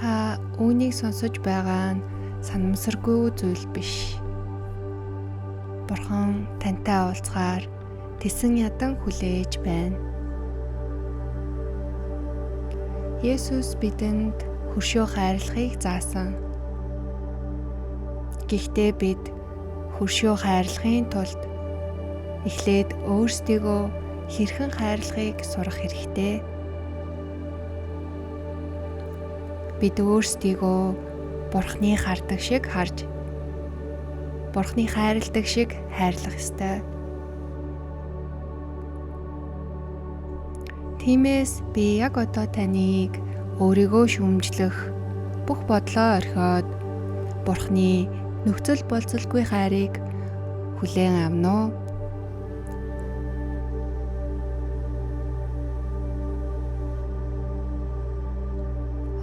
Та үүнийг сонсож байгаа нь санамсаргүй зүйл биш. Бурхан тантай уулзгаар тэсэн ядан хүлээж байна. Есүс бидэнд хөршөө хайрлахыг заасан. Гэхдээ бид хөршөө хайрлахын тулд эхлээд өөрсдийгөө хэрхэн хайрлахыг сурах хэрэгтэй. Бид өөрсдийгөө Бурханы хардаг шиг харж, Бурханы хайрладаг шиг хайрлах ёстой. Тиймээс би яг одоо таныг өөрийгөө шүүмжлэх, бүх бодлоо орхиод Бурханы нөхцөл болцолгүй хайрыг хүлээн авна уу?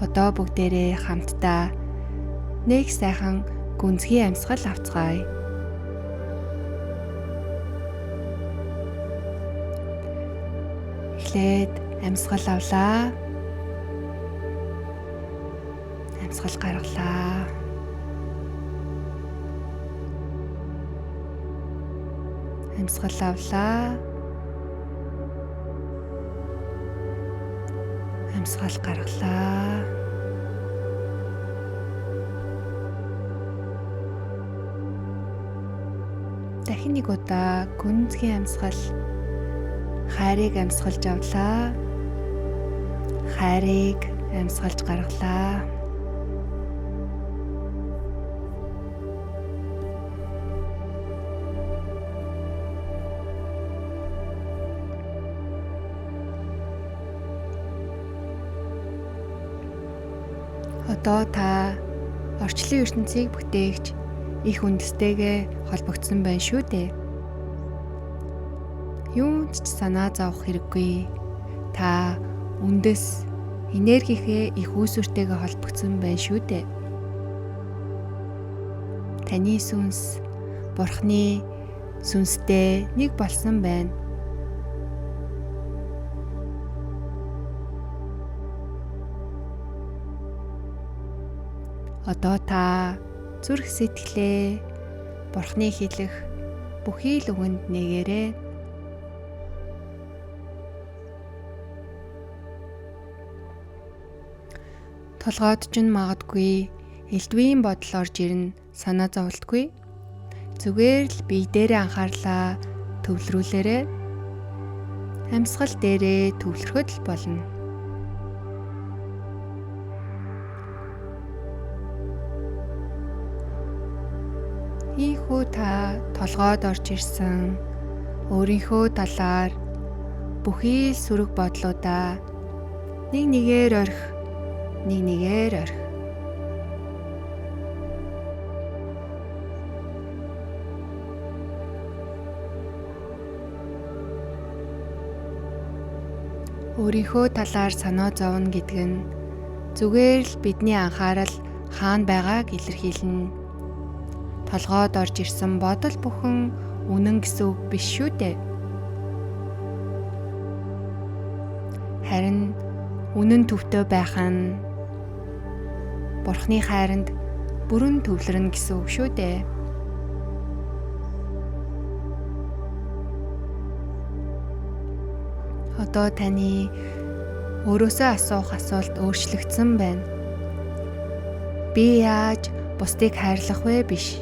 Одоо бүгдээрээ хамтдаа нэг сайхан гүнзгий амьсгал авцгаая. Эхлээд амьсгал авлаа. Амьсгал гаргалаа. Амьсгал авлаа. Амьсгал гаргалаа. Дахин нэг удаа гүнзгий амьсгал, хайрыг амьсгалж авлаа. Хайрыг амьсгалж гаргалаа. Одоо та орчлон ертөнцийг бүтээгч их үндэстэйгээ холбогдсон байна шүү дээ. Юунд ч санаа зовох хэрэггүй. Та үндэс, энергийнхээ их үүсвэртэйгээ холбогдсон байна шүү дээ. Таны сүнс Бурханы сүнстэй нэг болсон байна. Одоо та зүрх сэтгэлээ Бурханы хэлэх бүхий л үгэнд нэгээрээ. Толгойд ч магадгүй элдвийн бодол орж ирнэ, санаа зовлтгүй. Зүгээр л бие дээрээ анхаарлаа төвлөрүүлээрэй. Амьсгал дээрээ төвлөрөхөд л болно. Ийхүү та толгойд орж ирсэн өөрийнхөө талаар бүхий л сөрөг бодлуудаа нэг нэгээр орхи, нэг нэгээр орхи. Өөрийнхөө талаар санаа зовно гэдэг нь зүгээр л бидний анхаарал хаана байгааг илэрхийлнэ. Толгойд орж ирсэн бодол бүхэн үнэн гэсэн үг биш шүү дээ. Харин үнэн төвтэй байх нь Бурханы хайранд бүрэн төвлөрнө гэсэн үг шүү дээ. Одоо таны өөрөөсөө асуух асуулт өөрчлөгдсөн байна. Би яаж бусдыг хайрлах вэ биш?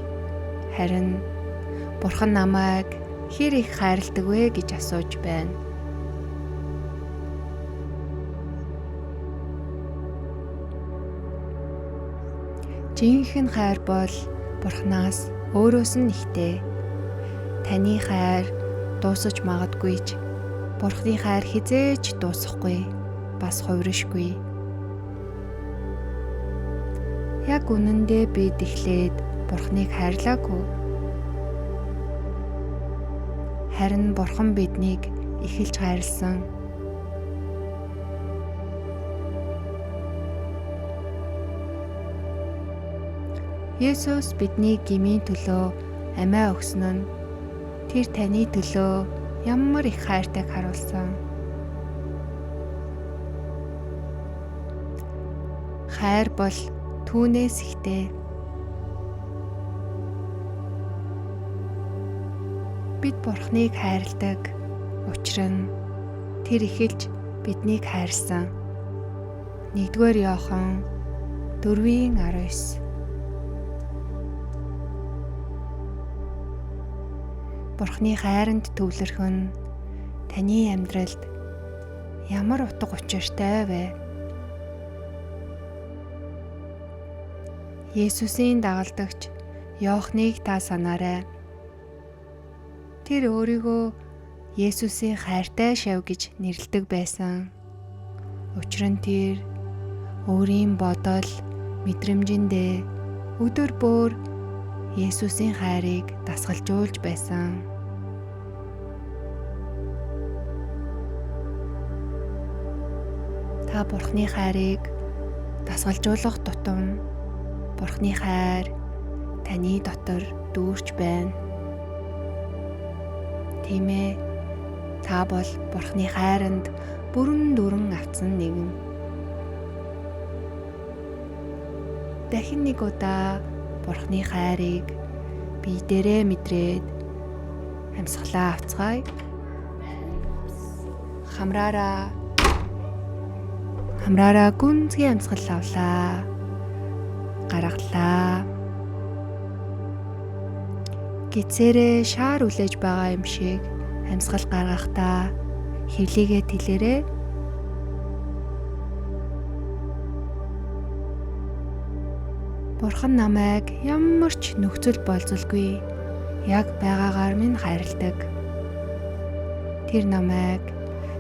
Харин Бурхан намайг хэр их хайрладаг вэ гэж асууж байна. Жинхэнэ хайр бол Бурханаас өөрөөс нь ихтэй. Таны хайр дуусаж магадгүй ч Бурханы хайр хизээж дуусахгүй, бас хувиршгүй. Яг үнэндээ бид эхлээд Бурханыг хайрлаагүй. Харин Бурхан биднийг эхэлж хайрлсан. Есүс бидний гмийн төлөө амиа өгсөн нь тэр таны төлөө ямар их хайртайг харуулсан. хайр бол түүнээс ихтэй. Бид Бурхныг хайрладаг. Учир нь тэр эхэлж биднийг хайрсан. 1-р Иохан 4:19. Бурхны хайранд төвлөрөх нь таны амьдралд ямар утга учиртай вэ? Есүсийн дагалдагч Иохныг та санаарай. Тэр өөрийгөө Есүсийн хайртай шав гэж нэрлэдэг байсан. Учир нь тэр өөрийн бодол, мэдрэмжиндээ өдөр бүр Есүсийн хайрыг дасгалжуулж байсан. Та Бурхны хайрыг дасгалжуулах тутам Бурхны хайр таны дотор дүүрч байна. Тийм ээ. Та бол Бурхны хайранд бүрэн дүрэн автсан нэгэн. Дахин нэг удаа Бурхны хайрыг бие дээрээ мэдрээд амьсгалаа авцгаая. Хамраараа гүнзгий амьсгал авлаа. Гаргалаа. Гицээрээ шаар үлээж байгаа юм шиг амьсгал гаргахдаа хэвлийгээ тэлээрээ. Бурхан намайг ямар ч нөхцөл болзолгүй яг байгаагаар минь хайрладаг. Тэр намайг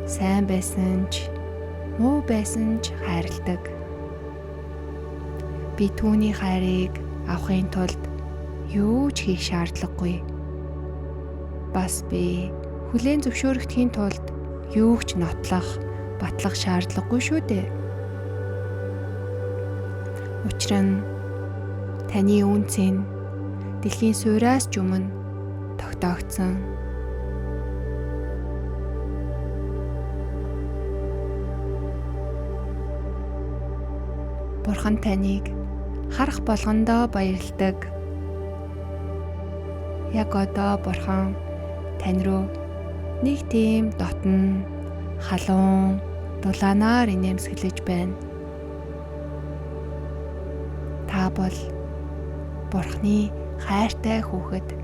сайн байсан ч муу байсан ч хайрладаг. Би түүний хайрыг авахын тулд юу ч хийх шаардлагагүй. Бас би хүлээн зөвшөөрөгдөхийн тулд юу ч нотлох, батлах шаардлагагүй шүү дээ. Учир нь таны үнцэн дэлхийн суураас ч өмнө тогтоогдсон. Бурхан таныг харах болгондоо баярладаг. Яг одоо Бурхан тань руу нэг тийм дотн, халуун, дулаанаар инээмсэглэж байна. Та бол Бурханы хайртай хүүхэд.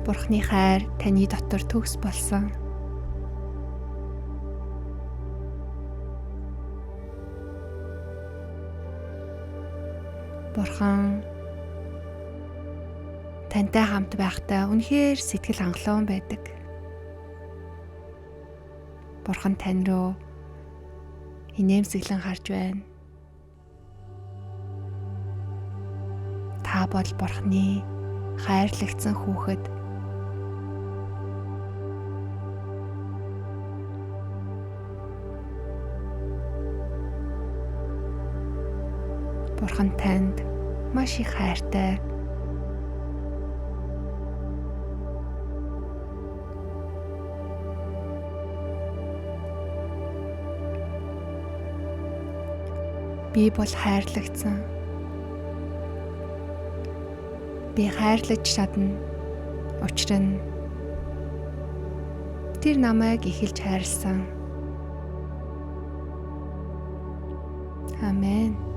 Бурханы хайр таны дотор төгс болсон. Бурхан тантай хамт байхдаа үнэхээр сэтгэл хангалуун байдаг. Бурхан тань руу инээмсэглэн харж байна. Та бол Бурханы хайрлагдсан хүүхэд. Бурхан танд маш их хайртай. Би бол хайрлагдсан. Би хайрлаж чадна. Учир нь тэр намайг эхэлж хайрлсан. Амен.